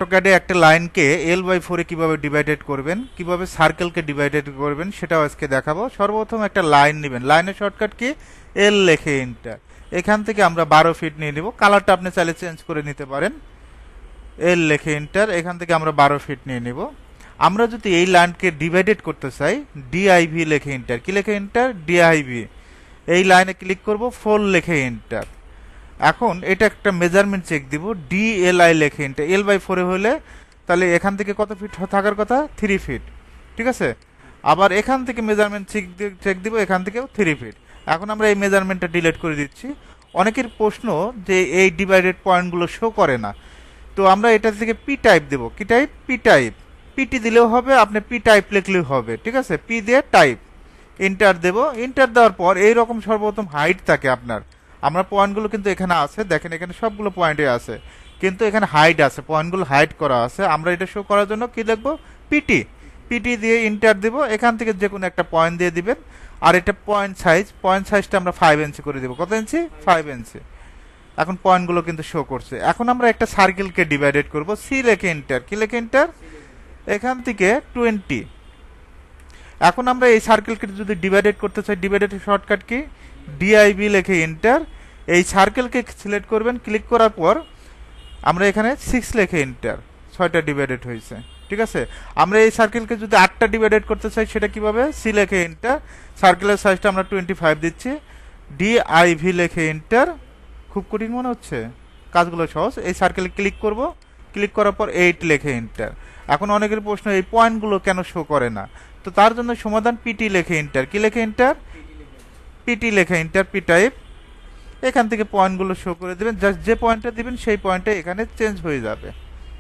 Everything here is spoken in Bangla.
অটোক্যাডে একটা লাইনকে L/4 এ কিভাবে ডিভাইডেড করবেন, কিভাবে সার্কেলকে ডিভাইডেড করবেন সেটাও আজকে দেখাবো। সর্বপ্রথম একটা লাইন নেবেন, লাইনের শর্টকাট কি, এল লিখে এন্টার। এখান থেকে আমরা 12 ফিট নিয়ে নেব, কালারটা আপনি চাইলে চেঞ্জ করে নিতে পারেন। এল লিখে এন্টার, এখান থেকে আমরা 12 ফিট নিয়ে নেব। আমরা যদি এই লাইনকে ডিভাইডেড করতে চাই, ডিআইভি লিখে এন্টার। কি লিখে এন্টার, ডিআইভি। এই লাইনে ক্লিক করব, 4 লিখে এন্টার। এখন এটা একটা মেজারমেন্ট চেক দিব, ডিএলআই লেখে এন্টার। L/4 হলে তাহলে এখান থেকে কত ফিট থাকার কথা, 3 ফিট। ঠিক আছে, আবার এখান থেকে মেজারমেন্ট চেক দিব, এখান থেকেও 3 ফিট। এখন আমরা এই মেজারমেন্টটা ডিলিট করে দিচ্ছি। অনেকের প্রশ্ন যে এই ডিভাইডেড পয়েন্টগুলো শো করে না, তো আমরা এটা থেকে পি টাইপ দেব। কি টাইপ, পি টাইপ। পিটি দিলেও হবে, আপনি পি টাইপ লিখলেও হবে। ঠিক আছে, পি দিয়ে টাইপ, এন্টার দেব। এন্টার দেওয়ার পর এইরকম সর্বপ্রথম হাইট থাকে আপনার। আমরা পয়েন্টগুলো কিন্তু এখানে আছে, দেখেন এখানে সবগুলো পয়েন্টে আছে, কিন্তু এখানে হাইট আছে, পয়েন্টগুলো হাইট করা আছে। আমরা এটা শো করার জন্য কি লিখবো, পিটি। পিটি দিয়ে এন্টার দেব। এখান থেকে যে কোনো একটা পয়েন্ট দিয়ে দিবেন। আর এটা পয়েন্ট সাইজটা আমরা 5 ইঞ্চি করে দেবো। কত ইঞ্চি, 5 ইঞ্চি। এখন পয়েন্টগুলো কিন্তু শো করছে। এখন আমরা একটা সার্কেলকে ডিভাইডেড করব, সি লেখে এন্টার। কি লেখে এন্টার, এখান থেকে 20। এখন আমরা এই সার্কেলকে যদি ডিভাইডেড করতে চাই, ডিভাইডেড শর্টকাট কি, ডিআইবি লেখে এন্টার। এই সার্কেলকে সিলেক্ট করবেন, ক্লিক করার পর আমরা এখানে 6 লেখে এন্টার। 6টা ডিভাইডেড হয়েছে। ঠিক আছে, আমরা এই সার্কেলকে যদি 8টা ডিভাইডেড করতে চাই, সেটা কিভাবে, সি লেখে এন্টার। সার্কেলের সাইজটা আমরা 25 দিচ্ছি, ডিআইভি লেখে এন্টার। খুব কঠিন মনে হচ্ছে, কাজগুলো সহজ। এই সার্কেলে ক্লিক করব, ক্লিক করার পর 8 লেখে এন্টার। এখন অনেকের প্রশ্ন, এই পয়েন্টগুলো কেন শো করে না, তো তার জন্য সমাধান, পিটি লেখে এন্টার। কি লেখে এন্টার, পিটি লেখে এন্টার, পি টাইপ। এখান থেকে পয়েন্টগুলো শো করে দেবেন, জাস্ট যে পয়েন্টটা দিবেন সেই পয়েন্টটা এখানে চেঞ্জ হয়ে যাবে।